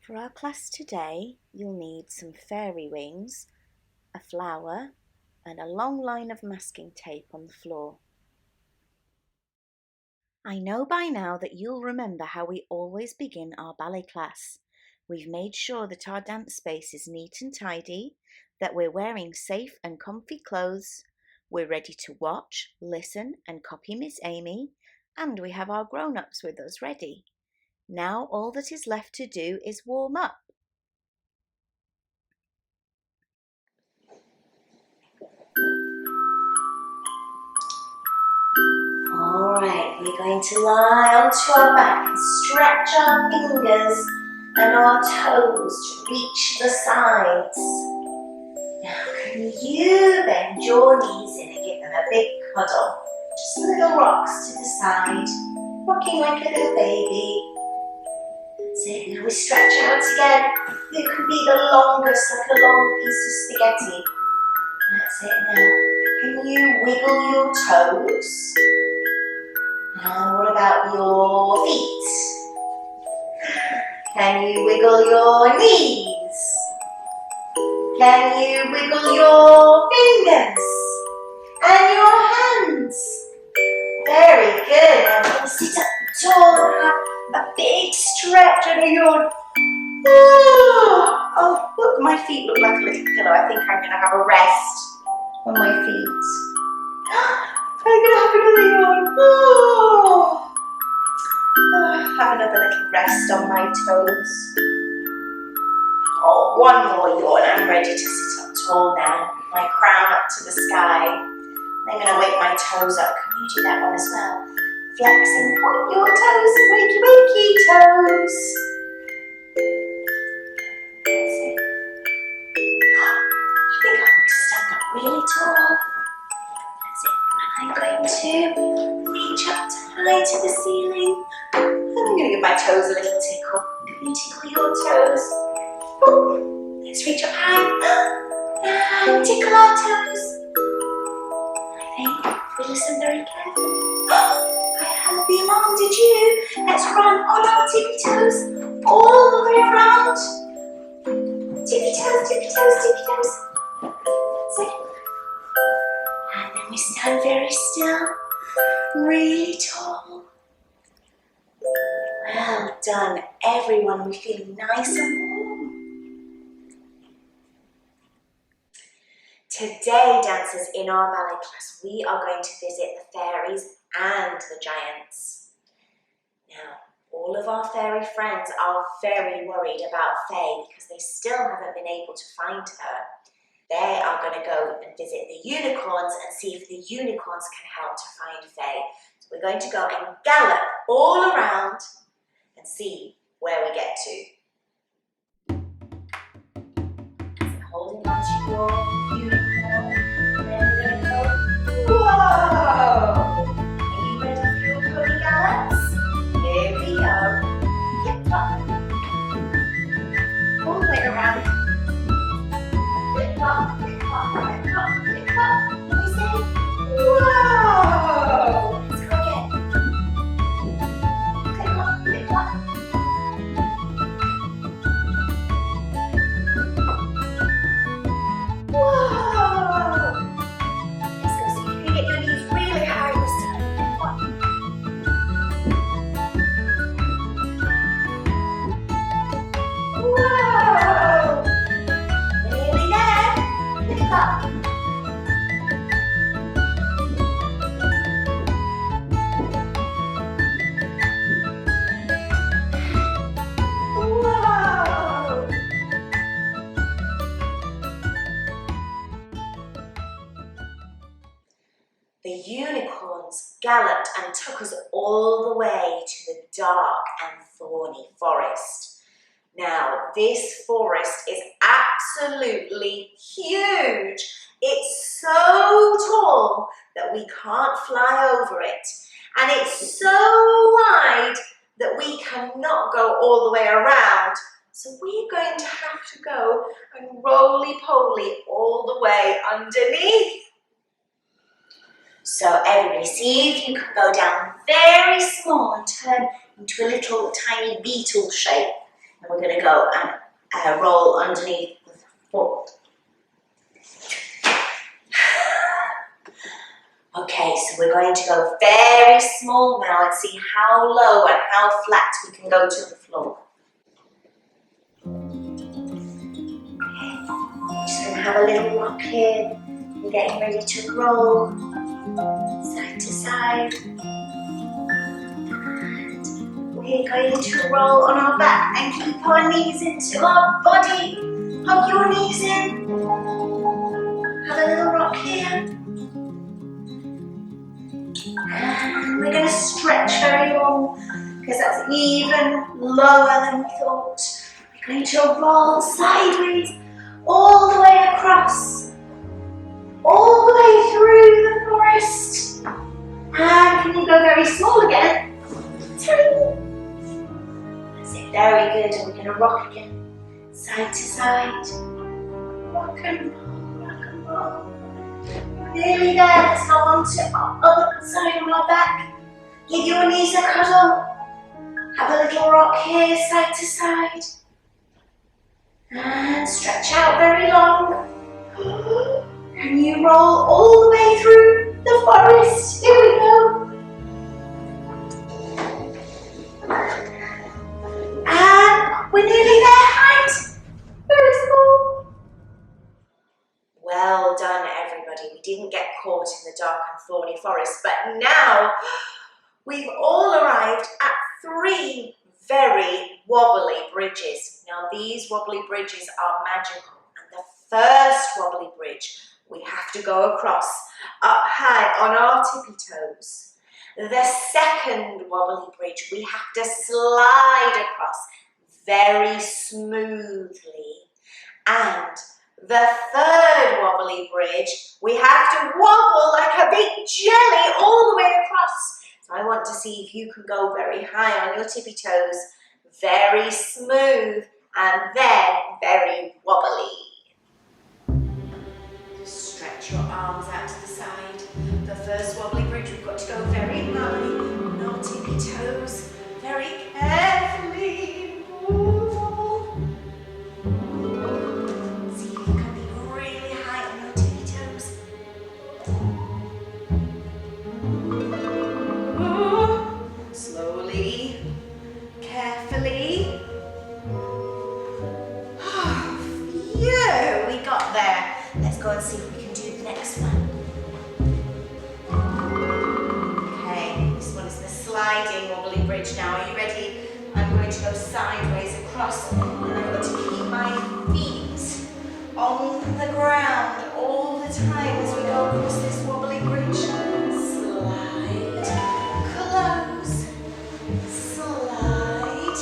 For our class today, you'll need some fairy wings, a flower, and a long line of masking tape on the floor. I know by now that you'll remember how we always begin our ballet class. We've made sure that our dance space is neat and tidy, that we're wearing safe and comfy clothes, we're ready to watch, listen and copy Miss Amy, and we have our grown-ups with us ready. Now all that is left to do is warm up. Alright, we're going to lie onto our back and stretch our fingers and our toes to reach the sides. Now can you bend your knees in and give them a big cuddle? Just little rocks to the side, rocking like a little baby. That's it, now we stretch out again. You can be the longest, like a long piece of spaghetti. That's it now. Can you wiggle your toes? And what about your feet? Can you wiggle your knees? Can you wiggle your fingers? And your hands? Very good. Now we're going to sit up tall and have a big stretch and a yawn. Oh, look, my feet look like a little pillow. I think I'm going to have a rest on my feet. I'm going to have another yawn. Have another little rest on my toes. Oh, one more yawn. I'm ready to sit up tall now. My crown up to the sky. I'm going to wake my toes up. Can you do that one as well? Flex and point your toes. Wakey, wakey toes. That's it. I think I want to stand up really tall. That's it. I'm going to reach up high to the ceiling. I'm going to give my toes a little tickle. Can you tickle your toes? Oh, let's reach up high and tickle our toes. I think if we listen very carefully. I heard the alarm, did you? Let's run on our tippy toes all the way around. Tippy toes, tippy toes, tippy toes. That's it. And then we stand very still, really tall. Well done, everyone. We're feeling nice and warm. Today, dancers, in our ballet class, we are going to visit the fairies and the giants. Now, all of our fairy friends are very worried about Faye because they still haven't been able to find her. They are going to go and visit the unicorns and see if the unicorns can help to find Faye. So we're going to go and gallop all around and see where we get to. So holding on to your unicorn, and then we're going to go, whoa! Are you ready for your pony gallops? Here we go. Flip flop. All the way around. Flip flop, flip flop, flip flop, flip flop. And we say, whoa! Let's go again. Flip flop, flip flop. Whoa! Let's go. So you can get your knees really high this time. Flip flop. Whoa! Nearly there. Flip flop. Whoa! The unicorns galloped and took us all the way to the dark and thorny forest. Now, this forest is absolutely huge. It's so tall that we can't fly over it. And it's so wide that we cannot go all the way around. So we're going to have to go and roly-poly all the way underneath. So everybody, see if you can go down very small and turn into a little tiny beetle shape. And we're going to go and roll underneath the foot. Okay, so we're going to go very small now and see how low and how flat we can go to the floor. Just going to have a little rock here. We're getting ready to roll side to side. And we're going to roll on our back and keep our knees into our body. Hug your knees in. Have a little rock here. And we're going to stretch very long because that's even lower than we thought. We're going to roll sideways all the way across, all the way through the forest. And can you go very small again? Tiny. That's it, very good. And we're going to rock again, side to side. Rock and roll, rock and roll. Nearly there, let's go on to our other side on our back. Give your knees a cuddle. Have a little rock here, side to side. And stretch out very long. And you roll all the way through the forest. Here we go. And we're nearly there, height. Very small. Well done, everybody. We didn't get caught in the dark and thorny forest, but now we've all arrived at 3 very wobbly bridges. Now, these wobbly bridges are magical, and the first wobbly bridge we have to go across up high on our tippy toes. The second wobbly bridge we have to slide across very smoothly, and the third wobbly bridge, we have to wobble like a big jelly all the way across. So I want to see if you can go very high on your tippy toes, very smooth, and then very wobbly. Just stretch your arms out to the side. The first wobbly bridge, we've got to go very high on our tippy toes, very carefully. Wobble. See if you can be really high on your tippy toes. Slowly, carefully. Phew, we got there. Let's go and see if we can do the next one. Okay, this one is the sliding wobbly bridge now. Are you ready? I'm going to go sideways across, and I've got to keep my feet on the ground all the time as we go across this wobbly bridge. Slide, close, slide,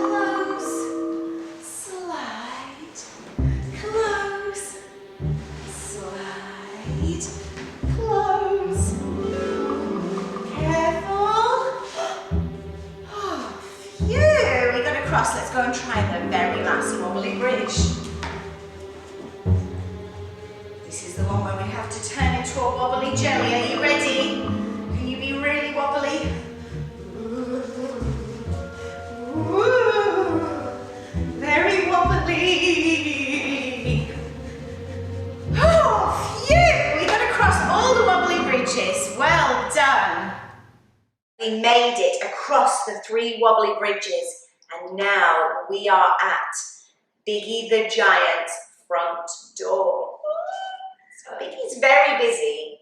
close, slide, close, slide, close. Careful. Oh, phew, we got across. Let's go and try the very last wobbly bridge. This is the one where we have to turn into a wobbly jelly. Are you ready? Can you be really wobbly? Very wobbly. Oh, phew! We got across all the wobbly bridges. Well done. We made it across the 3 wobbly bridges, and now we are at Biggie the Giant's front door. So Biggie's very busy,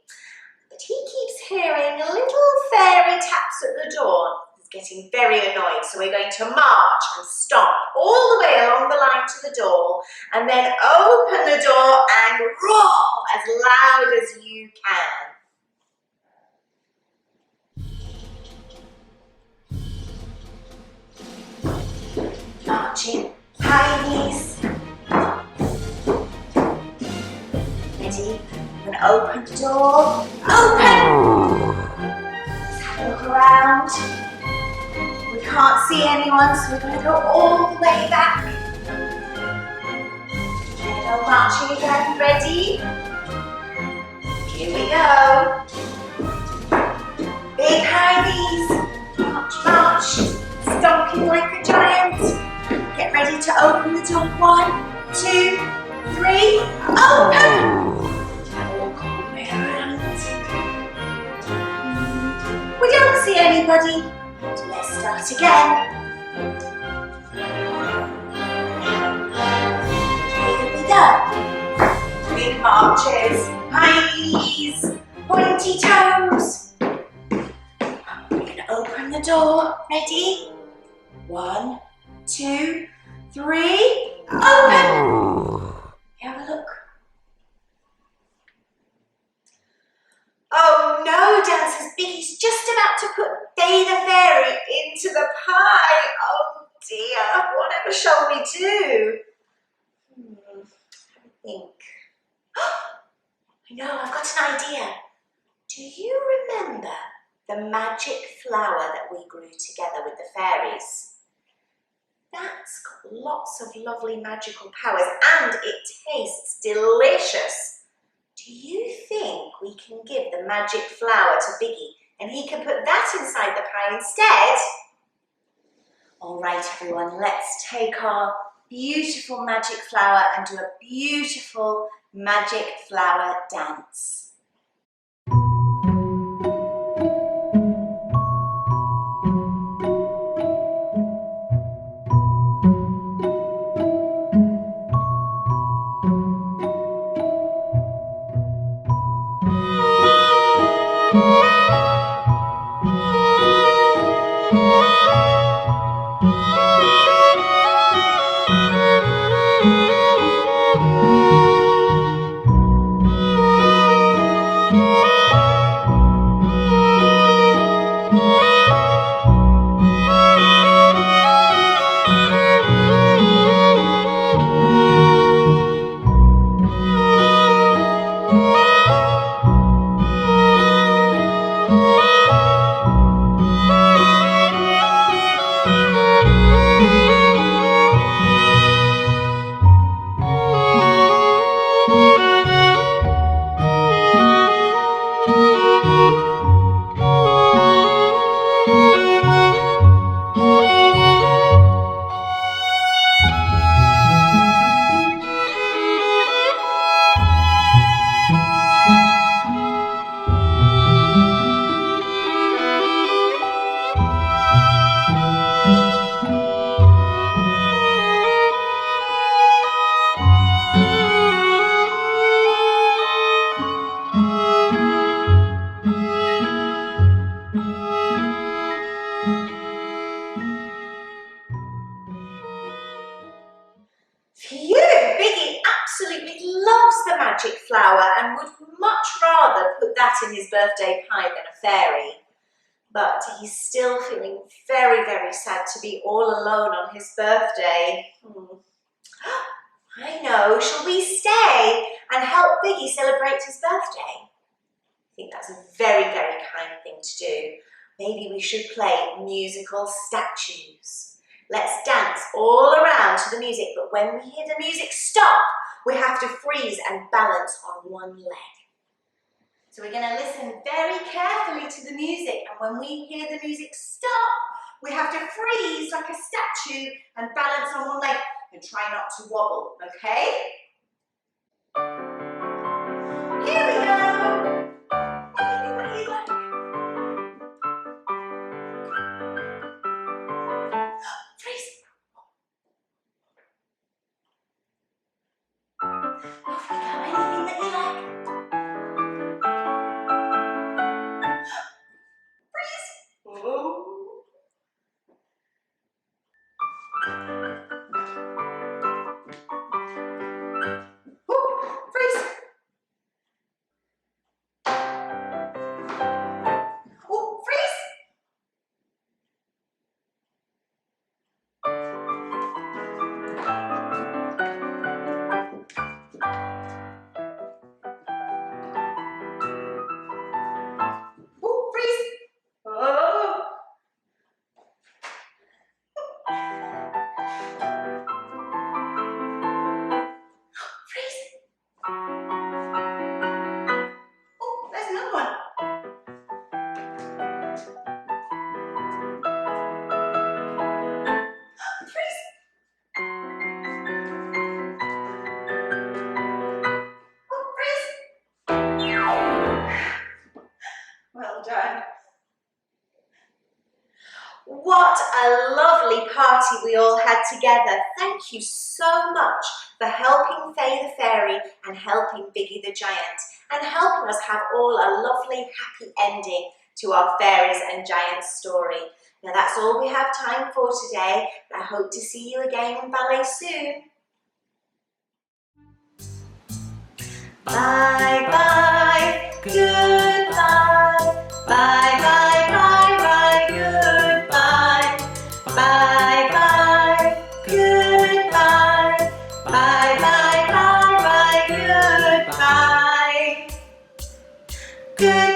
but he keeps hearing little fairy taps at the door. He's getting very annoyed, so we're going to march and stomp all the way along the line to the door, and then open the door and roar as loud as you can. Marching, high knees. Ready? I'm going to open the door. Open! Let's have a look around. We can't see anyone, so we're going to go all the way back. Okay, go marching again. Ready? Here we go. Big high knees. March, march. Stomping like a giant. Get to open the door. 1, 2, 3, open! We don't see anybody, so let's start again. Here we go. Big marches, high knees, pointy toes. We're going to open the door. Ready? 1, 2, 3, open! Have a look. Oh no, dancers, Biggie's just about to put Faye the fairy into the pie. Oh dear, whatever shall we do? I think. I know, I've got an idea. Do you remember the magic flower that we grew together with the fairies? That's got lots of lovely magical powers and it tastes delicious. Do you think we can give the magic flower to Biggie and he can put that inside the pie instead? All right, everyone, let's take our beautiful magic flower and do a beautiful magic flower dance. Phew! Biggie absolutely loves the magic flower and would much rather put that in his birthday pie than a fairy. But he's still feeling very, very sad to be all alone on his birthday. I know, shall we stay and help Biggie celebrate his birthday? I think that's a very, very kind thing to do. Maybe we should play musical statues. Let's dance all around to the music, but when we hear the music stop, we have to freeze and balance on one leg. So we're going to listen very carefully to the music, and when we hear the music stop, we have to freeze like a statue and balance on one leg and try not to wobble, okay? Here we go! Anything that you like. Freeze! Off we go, anything that you like. Freeze! Ooh. Freeze! lovely party we all had together. Thank you so much for helping Faye the Fairy and helping Biggie the Giant and helping us have all a lovely, happy ending to our Fairies and Giants story. Now that's all we have time for today. I hope to see you again in ballet soon. Bye bye, goodbye. Bye bye bye bye, goodbye. Bye bye, goodbye. Bye bye bye bye, goodbye. Goodbye.